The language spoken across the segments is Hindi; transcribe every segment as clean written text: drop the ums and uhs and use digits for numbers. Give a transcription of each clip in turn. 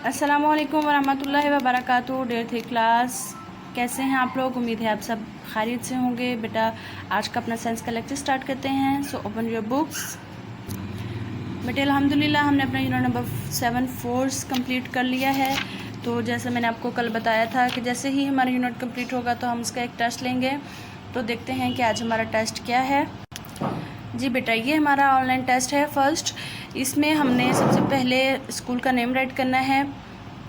अस्सलामुअलैकुम वरहमतुल्लाहि वबरकातुहू। डेयर थ्री क्लास, कैसे हैं आप लोग? उम्मीद है आप सब खैरियत से होंगे। बेटा आज का अपना साइंस का लेक्चर स्टार्ट करते हैं। So open your books. बेटे अल्हम्दुलिल्लाह हमने अपना यूनिट नंबर 7 फोर्स कंप्लीट कर लिया है। तो जैसे मैंने आपको कल बताया था कि जैसे ही हमारा यूनिट कंप्लीट होगा तो हम उसका एक टेस्ट लेंगे। तो देखते हैं कि आज हमारा टेस्ट क्या है। जी बेटा, ये हमारा ऑनलाइन टेस्ट है फर्स्ट। इसमें हमने सबसे पहले स्कूल का नेम राइट करना है।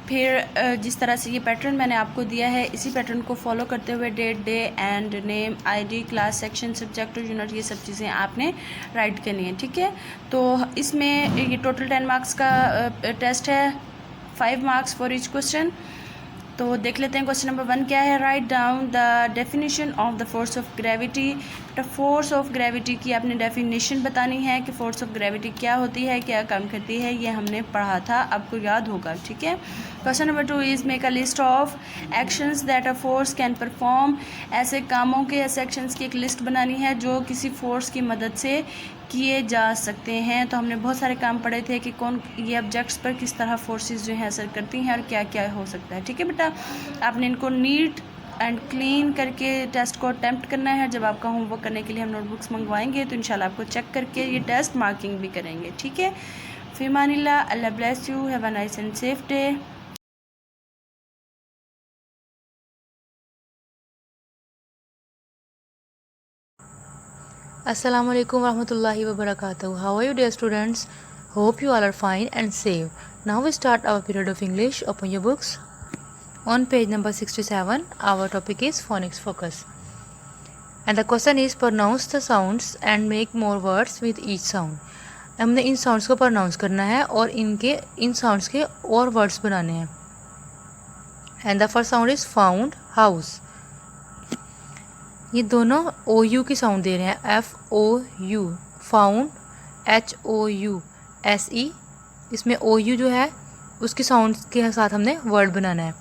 फिर जिस तरह से ये पैटर्न मैंने आपको दिया है, इसी पैटर्न को फॉलो करते हुए date, day and name, ID, class, section, subject और यूनिट, ये सब चीज़ें आपने राइट करनी है। ठीक है, तो इसमें ये टोटल 10 मार्क्स का टेस्ट है, 5 मार्क्स फॉर ईच क्वेश्चन। तो देख लेते हैं क्वेश्चन नंबर 1 क्या है। Write down the definition of the force of gravity. तो फोर्स ऑफ ग्रेविटी की आपने डेफिनेशन बतानी है कि फोर्स ऑफ ग्रेविटी क्या होती है, क्या काम करती है। ये हमने पढ़ा था, आपको याद होगा। ठीक है, question number 2 is make a list of actions that a force can perform. ऐसे कामों के, ऐसे एक्शंस की एक लिस्ट बनानी है जो किसी फोर्स की मदद से किए जा सकते हैं। तो हमने बहुत सारे काम पढ़े थे कि कौन ये ऑब्जेक्ट्स पर किस तरह फोर्सेस जो हैं असर करती हैं और क्या क्या हो सकता है। ठीक है बेटा, आपने इनको नीट एंड क्लीन करके टेस्ट को अटैम्प्ट करना है। जब आपका होमवर्क करने के लिए हम नोटबुक्स मंगवाएंगे तो इंशाल्लाह आपको चेक करके ये टेस्ट मार्किंग भी करेंगे। ठीक है, फ़िमानिल्लाह, अल्लाह bless you, have a nice and safe day. Assalamu alaikum warahmatullahi wabarakatuh. How are you, dear students? Hope you all are fine and safe. Now we start our period of English. Open your books. On page number 67, our topic is phonics focus. And the question is pronounce the sounds and make more words with each sound. हमने इन साउंड्स को प्रोनाउंस करना है और इन साउंड्स के और वर्ड्स बनाने हैं. And the first sound is found, house. ये दोनों ओ यू की साउंड दे रहे हैं, F O U, found, H O U S E. इसमें ओ यू जो है उसकी साउंड के साथ हमने वर्ड बनाना है.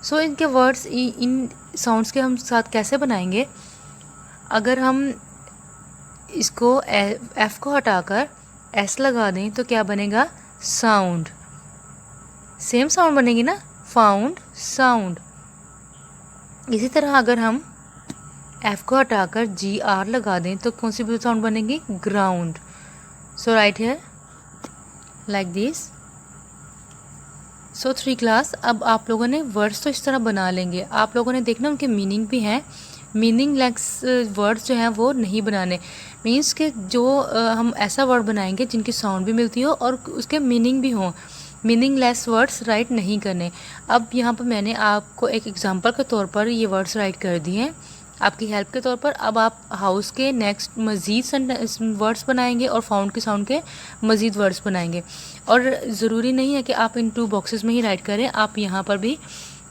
सो इनके वर्ड्स इन साउंड्स के हम साथ कैसे बनाएंगे? अगर हम इसको एफ को हटाकर एस लगा दें तो क्या बनेगा? साउंड. सेम साउंड बनेगी ना, फाउंड, साउंड. इसी तरह अगर हम एफ को हटाकर जी आर लगा दें तो कौन सी साउंड बनेगी? Ground. So write here like this. So 3 class, अब आप लोगों ने वर्ड्स तो इस तरह बना लेंगे. आप लोगों ने देखना उनके मीनिंग भी हैं. मीनिंगलेस वर्ड्स जो हैं वो नहीं बनाने. मीन्स के जो हम ऐसा वर्ड बनाएंगे जिनकी साउंड भी मिलती हो और उसके मीनिंग भी हों. मीनिंगलेस वर्ड्स राइट नहीं करने. अब यहाँ पर मैंने आपको एक एग्जांपल के तौर पर ये वर्ड्स राइट कर दिए हैं आपकी हेल्प के तौर पर. अब आप हाउस के नेक्स्ट मज़ीद वर्ड्स बनाएंगे और फाउंड के साउंड के मज़ीद वर्ड्स बनाएंगे. और ज़रूरी नहीं है कि आप इन 2 बॉक्सेस में ही राइट करें. आप यहाँ पर भी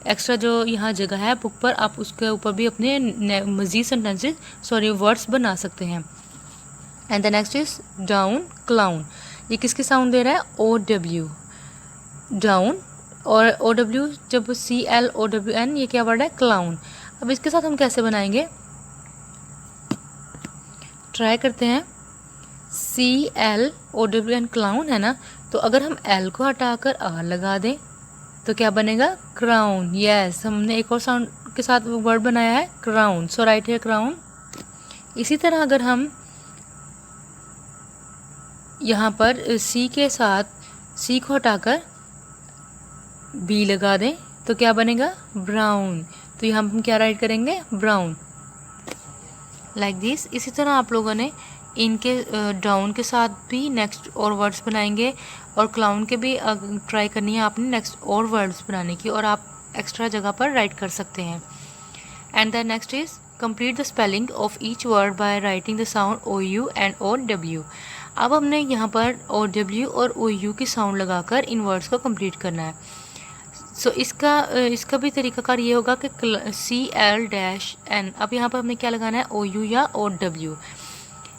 एक्स्ट्रा जो यहाँ जगह है बुक पर, आप उसके ऊपर भी अपने मज़ीद सेंटेंसेस वर्ड्स बना सकते हैं. And the next is down, clown. ये किसकी साउंड दे रहा है? O W, down. और ओ डब्ल्यू जब C L O W N, ये क्या वर्ड है? क्लाउन. अब इसके साथ हम कैसे बनाएंगे? ट्राई करते हैं. C L O W N, clown है ना, तो अगर हम एल को हटाकर आर लगा दें तो क्या बनेगा? क्राउन. यस, हमने एक और साउंड के साथ वर्ड बनाया है, क्राउन. सो राइट है क्राउन. इसी तरह अगर हम यहाँ पर सी के साथ सी को हटाकर बी लगा दें तो क्या बनेगा? ब्राउन. तो यहाँ हम क्या राइट करेंगे? Brown, like this. इसी तरह आप लोगों ने इनके डाउन के साथ भी नेक्स्ट और वर्ड्स बनाएंगे और क्लाउन के भी ट्राई करनी है आपने नेक्स्ट और वर्ड्स बनाने की, और आप एक्स्ट्रा जगह पर राइट कर सकते हैं. And the next is complete the spelling of each word by writing the sound O U and O W. अब हमने यहाँ पर ओ डब्ल्यू और ओ यू की साउंड लगाकर इन वर्ड्स को कंप्लीट करना है. सो इसका भी तरीकाकार ये होगा कि सी एल डैश एन. अब यहाँ पर हमने क्या लगाना है? ओ यू या ओ डब्ल्यू.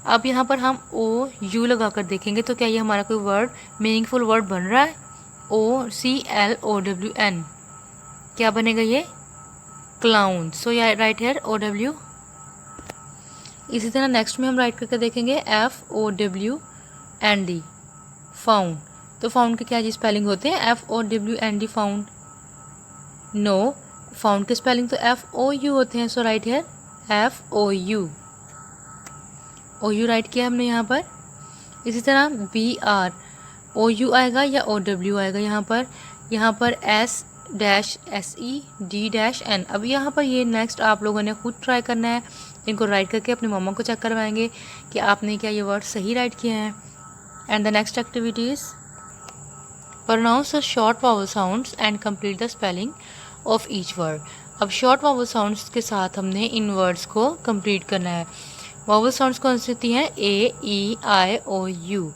अब यहाँ पर हम ओ यू लगा कर देखेंगे तो क्या ये हमारा कोई वर्ड मीनिंगफुल वर्ड बन रहा है? O C L O W N, क्या बनेगा ये? क्लाउन. सो या राइट हेयर ओ डब्ल्यू. इसी तरह नेक्स्ट में हम राइट करके देखेंगे F O W N D, found. तो फाउंड के क्या जी स्पेलिंग होते हैं? FOUND found. नो, फाउंड के स्पेलिंग तो FOU होते हैं। So write here FOU। OU write किया हमने यहाँ पर। इसी तरह BR, OU आएगा या OW आएगा यहाँ पर S-SE-D-N। अब यहाँ पर ये नेक्स्ट आप लोगों ने खुद ट्राई करना है, इनको राइट करके अपनी मम्मा को चेक करवाएंगे कि आपने क्या ये वर्ड सही राइट किए हैं। And the next activity is pronounce the short vowel sounds and complete the spelling of each word. अब शॉर्ट वावल साउंड्स के साथ हमने इन वर्ड्स को कंप्लीट करना है। वावल साउंड्स कौन सी होती हैं? A-E-I-O-U।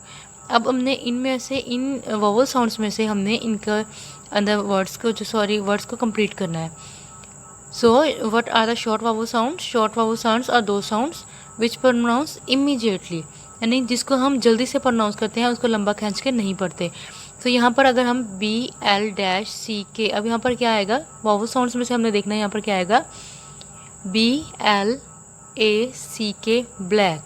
अब हमने इनमें से इन वावल साउंड्स में से हमने इनका अंदर वर्ड्स को कंप्लीट करना है। So what are the short vowel sounds? Short vowel sounds are दो साउंड्स विच प्रोनाउंस इमीडिएटली, यानी जिसको हम जल्दी से प्रोनाउंस करते हैं, उसको लंबा खींच के नहीं पढ़ते। तो यहाँ पर अगर हम BL-CK, अब यहाँ पर क्या आएगा? वावल साउंड्स में से हमने देखना है यहाँ पर क्या आएगा? BLACK, black.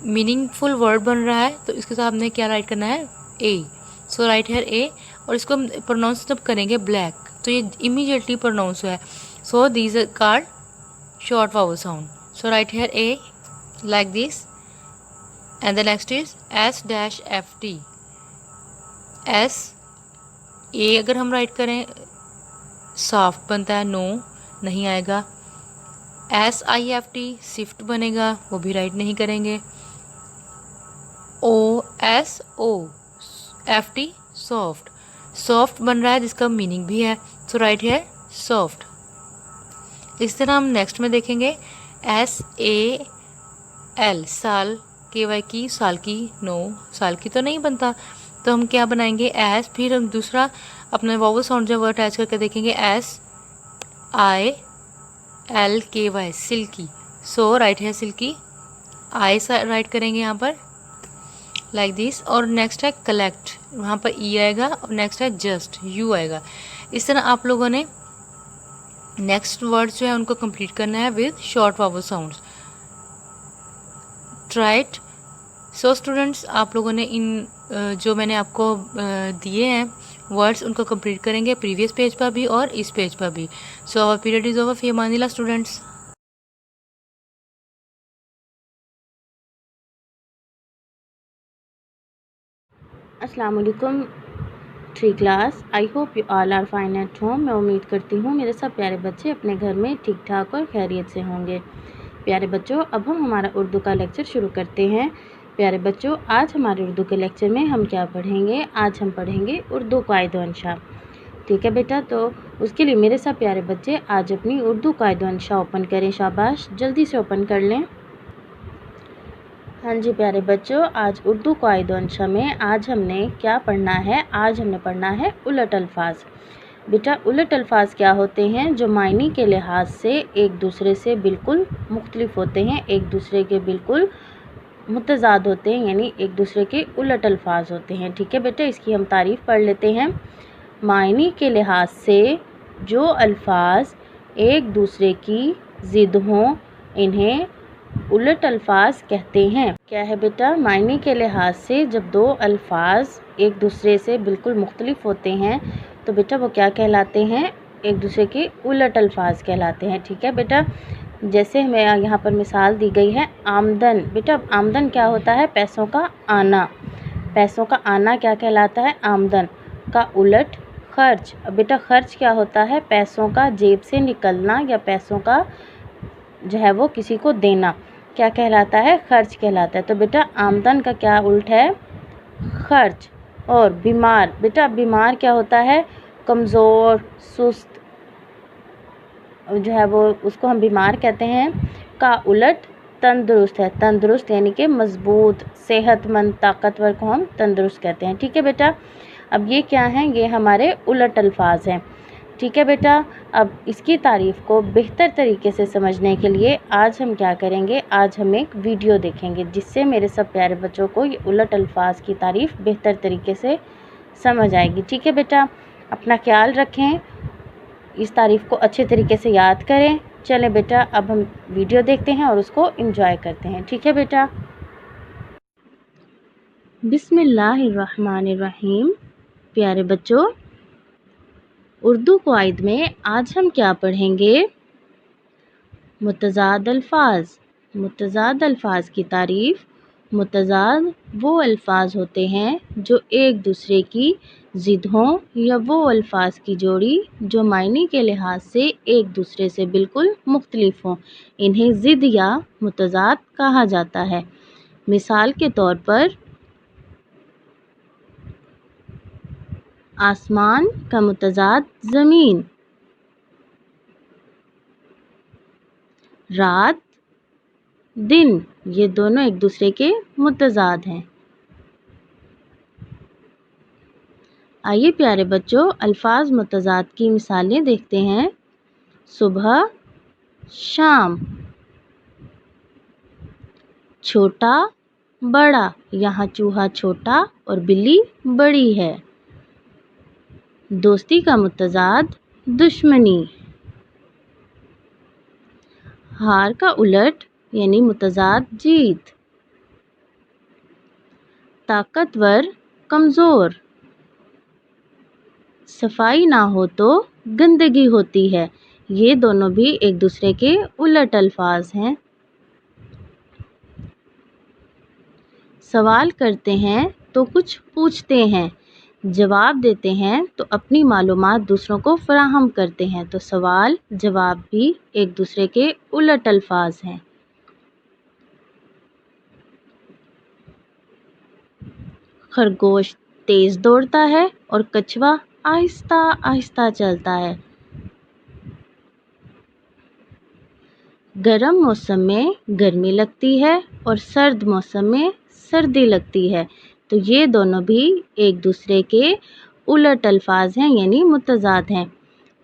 मीनिंगफुल वर्ड बन रहा है, तो इसके साथ हमने क्या राइट करना है? A। So write here A, और इसको हम प्रोनाउंस जब करेंगे ब्लैक, तो ये इमीडिएटली प्रोनाउंस है। So these are called short vowel sound. So write here A like this. And the next is S-FT। A अगर हम राइट करें सॉफ्ट बनता है, नो नहीं आएगा। SIFT शिफ्ट बनेगा, वो भी राइट नहीं करेंगे। OSOFT सॉफ्ट, सॉफ्ट बन रहा है जिसका मीनिंग भी है। सो राइट है सॉफ्ट। इस तरह हम नेक्स्ट में देखेंगे SAL, साल, KY की, साल की, नो साल की तो नहीं बनता, तो हम क्या बनाएंगे? एस, फिर हम दूसरा अपने वावल साउंड जब अटैच करके देखेंगे SILKY, सिल्की। सो राइट है सिल्की, आई राइट करेंगे यहाँ पर लाइक दिस। और नेक्स्ट है कलेक्ट, वहाँ पर E आएगा, और नेक्स्ट है जस्ट, U आएगा। इस तरह आप लोगों ने नेक्स्ट वर्ड्स जो है उनको कंप्लीट करना है with short vowel sounds. Try it. So students, आप लोगों ने इन जो मैंने आपको दिए हैं वर्ड्स, उनको कंप्लीट करेंगे प्रीवियस पेज पर भी और इस पेज पर भी। So our period is over. फी मानिला स्टूडेंट्स। अस्सलाम वालेकुम three class, I hope you all are fine at home. मैं उम्मीद करती हूँ मेरे सब प्यारे बच्चे अपने घर में ठीक ठाक और खैरियत से होंगे। प्यारे बच्चों, अब हम हमारा उर्दू का लेक्चर शुरू करते हैं। प्यारे बच्चों, आज हमारे उर्दू के लेक्चर में हम क्या पढ़ेंगे? आज हम पढ़ेंगे उर्दू कायदो अंशा। ठीक है बेटा, तो उसके लिए मेरे सब प्यारे बच्चे आज अपनी उर्दू कायदो अंशा ओपन करें। शाबाश, जल्दी से ओपन कर लें। हाँ जी प्यारे बच्चों, आज उर्दू कायदो अंशा में आज हमने क्या पढ़ना है? आज हमने पढ़ना है उलट अल्फाज। बेटा, उलट अल्फाज क्या होते हैं? जो मायने के लिहाज से एक दूसरे से बिल्कुल मुख्तलिफ होते हैं, एक दूसरे के बिल्कुल मुतज़ाद होते हैं, यानी एक दूसरे के उलट अल्फाज होते हैं। ठीक है बेटा, इसकी हम तारीफ़ पढ़ लेते हैं। मायने के लिहाज से जो अल्फाज एक दूसरे की ज़िद हों, इन्हें उलट अल्फाज कहते हैं। क्या है बेटा? मायने के लिहाज से जब दो अल्फाज एक दूसरे से बिल्कुल मुख्तलिफ होते हैं, तो बेटा वो क्या कहलाते हैं? एक दूसरे के उलट अल्फाज कहलाते हैं। ठीक है बेटा, जैसे हमें यहाँ पर मिसाल दी गई है आमदन। बेटा, आमदन क्या होता है? पैसों का आना। पैसों का आना क्या कहलाता है? आमदन का उलट खर्च। अब बेटा, खर्च क्या होता है? पैसों का जेब से निकलना या पैसों का जो है वो किसी को देना, क्या कहलाता है? खर्च कहलाता है। तो बेटा, आमदन का क्या उल्ट है? खर्च। और बीमार, बेटा बीमार क्या होता है? कमज़ोर, सुस्त जो है वो, उसको हम बीमार कहते हैं। का उलट तंदुरुस्त है। तंदुरुस्त यानी कि मजबूत, सेहतमंद, ताकतवर को हम तंदुरुस्त कहते हैं। ठीक है बेटा, अब ये क्या हैं? ये हमारे उलट अल्फाज हैं। ठीक है बेटा, अब इसकी तारीफ़ को बेहतर तरीके से समझने के लिए आज हम क्या करेंगे? आज हम एक वीडियो देखेंगे जिससे मेरे सब प्यारे बच्चों को ये उलट अल्फाज की तारीफ़ बेहतर तरीके से समझ आएगी। ठीक है बेटा, अपना ख्याल रखें, इस तारीफ़ को अच्छे तरीके से याद करें। चलें बेटा, अब हम वीडियो देखते हैं और उसको एंजॉय करते हैं। ठीक है बेटा। बिस्मिल्लाहिर्रहमानिर्रहीम। प्यारे बच्चों, उर्दू क़वाइद में आज हम क्या पढ़ेंगे? मुतज़ाद अल्फ़ाज़। मुतज़ाद अल्फ़ाज़ की तारीफ़। मुतज़ाद वो अल्फ़ाज़ होते हैं जो एक दूसरे की ज़िद हों, या वो अल्फ़ाज़ की जोड़ी जो मायने के लिहाज से एक दूसरे से बिल्कुल मुख्तलिफ हों, इन्हें ज़िद या मुतज़ाद कहा जाता है। मिसाल के तौर पर आसमान का मुतज़ाद ज़मीन, रात दिन, ये दोनों एक दूसरे के मुतज़ाद हैं। आइए प्यारे बच्चों, अल्फ़ाज़ मुतज़ाद की मिसालें देखते हैं। सुबह शाम, छोटा बड़ा, यहाँ चूहा छोटा और बिल्ली बड़ी है। दोस्ती का मुतज़ाद दुश्मनी। हार का उलट यानी मुतज़ाद जीत। ताकतवर कमज़ोर। सफाई ना हो तो गंदगी होती है। ये दोनों भी एक दूसरे के उलट अल्फाज हैं। सवाल करते हैं तो कुछ पूछते हैं, जवाब देते हैं तो अपनी मालूमात दूसरों को फराहम करते हैं। तो सवाल जवाब भी एक दूसरे के उलट अल्फाज हैं। खरगोश तेज दौड़ता है और कछुआ आहिस्ता आहिस्ता चलता है। गर्म मौसम में गर्मी लगती है और सर्द मौसम में सर्दी लगती है। तो ये दोनों भी एक दूसरे के उलट अल्फाज हैं, यानी मुतज़ाद हैं।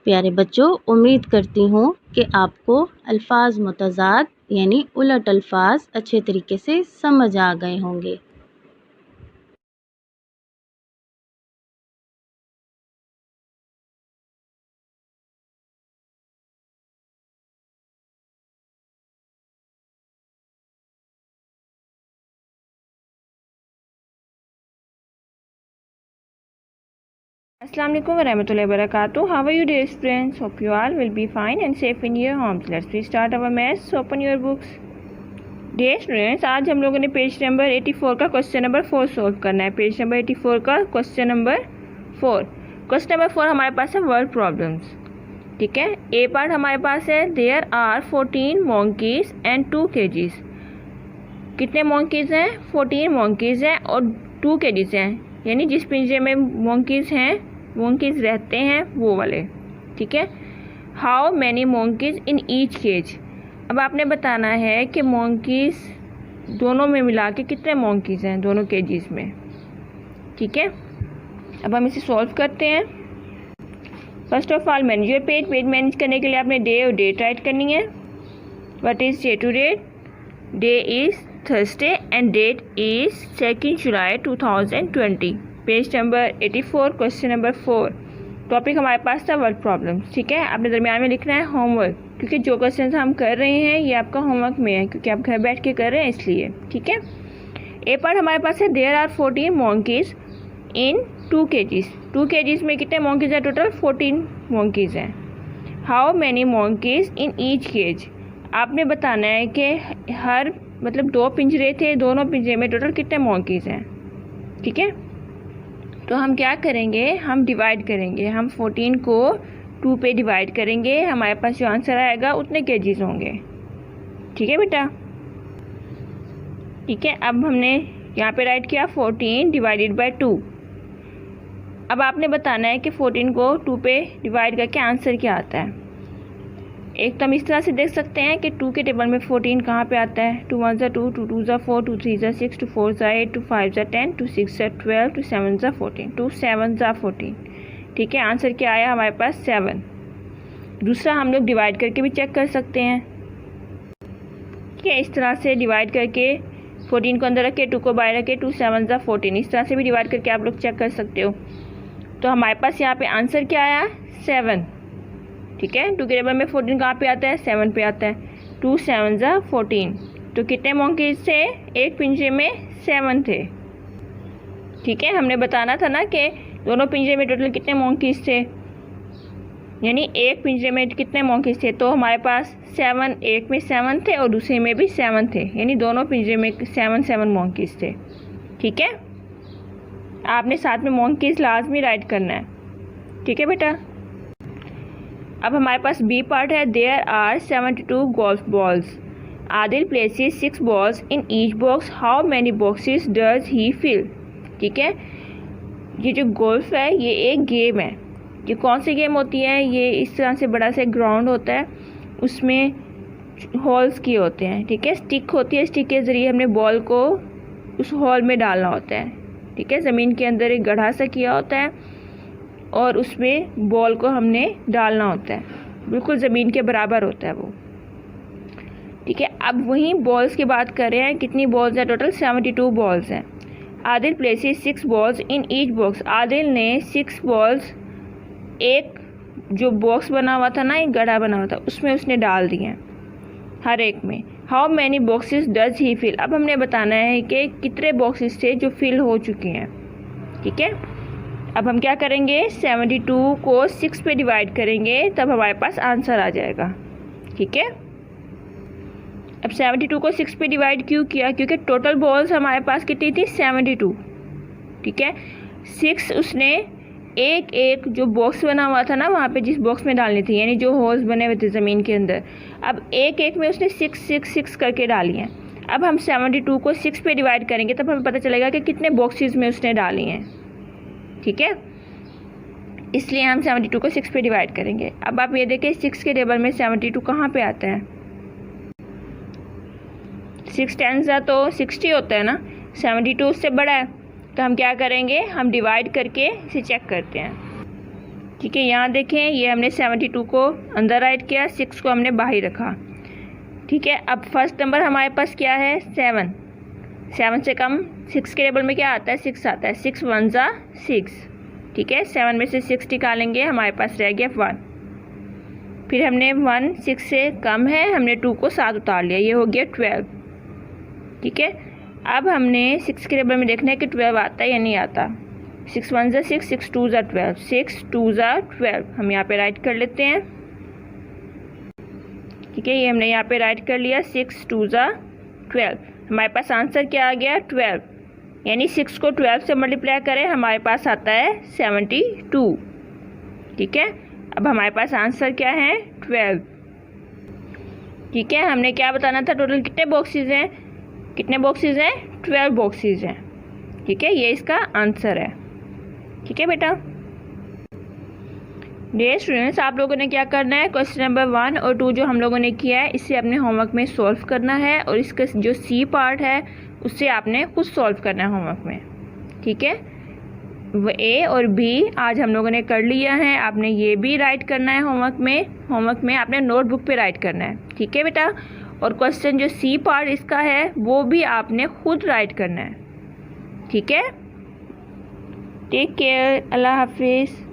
प्यारे बच्चों, उम्मीद करती हूँ कि आपको अल्फाज मुतज़ाद यानी उलट अल्फाज अच्छे तरीके से समझ आ गए होंगे। Assalamu alaikum warahmatullahi wabarakatuh. How are you dear friends? Hope you all will be fine and safe in your homes. Let's start our maths. So open your books. Dear students, आज हम लोगों ने पेज नंबर 84 का क्वेश्चन नंबर 4 सॉल्व करना है। पेज नंबर 84 का क्वेश्चन नंबर 4। क्वेश्चन नंबर 4 हमारे पास है वर्ड प्रॉब्लम्स। ठीक है, ए पार्ट हमारे पास है there are 14 monkeys and 2 kgs। कितने monkeys हैं? 14 monkeys हैं और 2 kgs हैं, यानी जिस पिंजरे में monkeys रहते हैं वो वाले। ठीक है, how many monkeys in each cage. अब आपने बताना है कि monkeys दोनों में मिला के कितने monkeys हैं दोनों केजीज में। ठीक है, अब हम इसे सॉल्व करते हैं। First of all manage your page. Page manage करने के लिए आपने डे और डेट राइट करनी है। What is day today? Day is Thursday and date is 2 July 2020। Page number 84 question number 4। Topic हमारे पास था वर्ड प्रॉब्लम। ठीक है, आपने दरमियान में लिखना है होमवर्क, क्योंकि जो क्वेश्चन हम कर रहे हैं ये आपका होमवर्क में है, क्योंकि आप घर बैठ के कर रहे हैं इसलिए। ठीक है, ए पार्ट हमारे पास है there are 14 monkeys in 2 kgs। 2 kgs में कितने monkeys हैं? टोटल 14 monkeys हैं। How many monkeys in each cage. आपने बताना है कि हर मतलब 2 पिंजरे थे, दोनों पिंजरे में टोटल कितने monkeys हैं। ठीक है, तो हम क्या करेंगे, हम डिवाइड करेंगे। हम 14 को 2 पे डिवाइड करेंगे, हमारे पास जो आंसर आएगा उतने केजीज होंगे। ठीक है बेटा। ठीक है, अब हमने यहाँ पे राइट किया 14 डिवाइडेड बाय 2। अब आपने बताना है कि 14 को 2 पे डिवाइड करके आंसर क्या आता है। एक तो हम इस तरह से देख सकते हैं कि 2 के टेबल में 14 कहाँ पे आता है। 2 1 ज़ा 2, 2 2 ज़ा 4, 2 3 ज़ा 6, 2 4 ज़ा 8, 2 5 ज़ा 10, 2 6 ज़ा 12, 2 7 ज़ा 14, 2 7 ज़ा 14। ठीक है, आंसर क्या आया हमारे पास 7। दूसरा हम लोग डिवाइड करके भी चेक कर सकते हैं। ठीक है, इस तरह से डिवाइड करके 14 को अंदर रखे, 2 को बाहर रखे, 2 7 ज़ा 14, इस तरह से भी डिवाइड करके आप लोग चेक कर सकते हो। तो हमारे पास यहाँ पे आंसर क्या आया? 7। ठीक है, 2 के टेबल में 14 कहाँ पे आता है? 7 पे आता है। 2 7 ज़ा 14। तो कितने monkeys थे? एक पिंजरे में 7 थे। ठीक है, हमने बताना था ना कि दोनों पिंजरे में टोटल कितने मंकीज थे, यानी एक पिंजरे में कितने मंकीज थे। तो हमारे पास 7, एक में 7 थे और दूसरे में भी 7 थे, यानी दोनों पिंजरे में 7 मंकीज थे। ठीक है, आपने साथ में मंकीज लाजमी राइट करना है। ठीक है बेटा। अब हमारे पास बी पार्ट है। There are 72 golf balls. Adil places 6 balls in each box. How many boxes does he fill. ठीक है, ये जो गोल्फ है ये एक गेम है। ये कौन सी गेम होती है, ये इस तरह से बड़ा सा ग्राउंड होता है, उसमें होल्स किए होते हैं। ठीक है, स्टिक होती है, स्टिक के ज़रिए हमने बॉल को उस हॉल में डालना होता है। ठीक है, ज़मीन के अंदर एक गड्ढा सा किया होता है और उसमें बॉल को हमने डालना होता है, बिल्कुल ज़मीन के बराबर होता है वो। ठीक है, अब वहीं बॉल्स की बात कर रहे हैं। कितनी बॉल्स हैं टोटल? 72 बॉल्स हैं। Adil places 6 balls in each box. Adil ने 6 बॉल्स एक जो बॉक्स बना हुआ था ना, एक गड्ढा बना हुआ था, उसमें उसने डाल दिए हैं हर एक में। How many boxes does he fill. अब हमने बताना है कि कितने बॉक्सेस थे जो फिल हो चुके हैं। ठीक है, अब हम क्या करेंगे, 72 को 6 पे डिवाइड करेंगे, तब हमारे पास आंसर आ जाएगा। ठीक है, अब 72 को 6 पे डिवाइड क्यों किया? क्योंकि टोटल बॉल्स हमारे पास कितनी थी? 72। ठीक है, 6 उसने एक एक जो बॉक्स बना हुआ था ना वहाँ पे, जिस बॉक्स में डालनी थी, यानी जो होल्स बने हुए थे ज़मीन के अंदर, अब एक एक में उसने 6 6 6 करके डाली हैं। अब हम 72 को 6 पे डिवाइड करेंगे, तब हमें पता चलेगा कि कितने बॉक्सेस में उसने डाली हैं। ठीक है, इसलिए हम 72 को 6 पे डिवाइड करेंगे। अब आप ये देखें 6 के टेबल में 72 कहाँ पे आता है? 6 10 तो 60 होता है ना, 72 उससे बड़ा है, तो हम क्या करेंगे, हम डिवाइड करके इसे चेक करते हैं। ठीक है, यहाँ देखें, ये हमने 72 को अंदर राइट किया, 6 को हमने बाहर रखा। ठीक है, अब फर्स्ट नंबर हमारे पास क्या है? 7। 7 से कम 6 के टेबल में क्या आता है? 6 आता है। 6 1 जा 6। ठीक है, 7 में से 6 निकालेंगे, हमारे पास रह गया 1। फिर हमने 1 6 से कम है, हमने 2 को 7 उतार लिया, ये हो गया 12। ठीक है, अब हमने 6 के टेबल में देखना है कि 12 आता है या नहीं आता। 6 1 जा 6, 6 2 जा 12, 6 2 जा 12, हम यहाँ पे राइट कर लेते हैं। ठीक है, ये हमने यहाँ पे राइट कर लिया, 6 2 जा 12। हमारे पास आंसर क्या आ गया? 12, यानी 6 को 12 से मल्टीप्लाई करें, हमारे पास आता है 72। ठीक है, अब हमारे पास आंसर क्या है? 12। ठीक है, हमने क्या बताना था, टोटल कितने बॉक्सेस हैं? कितने बॉक्सेस हैं? 12 बॉक्सेस हैं। ठीक है, ये इसका आंसर है। ठीक है बेटा। डियर स्टूडेंट्स, आप लोगों ने क्या करना है, क्वेश्चन नंबर 1 और 2 जो हम लोगों ने किया है, इसे अपने होमवर्क में सॉल्व करना है, और इसका जो सी पार्ट है उससे आपने खुद सॉल्व करना है होमवर्क में। ठीक है, ए और बी आज हम लोगों ने कर लिया है, आपने ये भी राइट करना है होमवर्क में आपने नोटबुक पे राइट करना है। ठीक है बेटा, और क्वेश्चन जो सी पार्ट इसका है वो भी आपने खुद राइट करना है। ठीक है, टेक केयर, अल्लाह हाफिज़।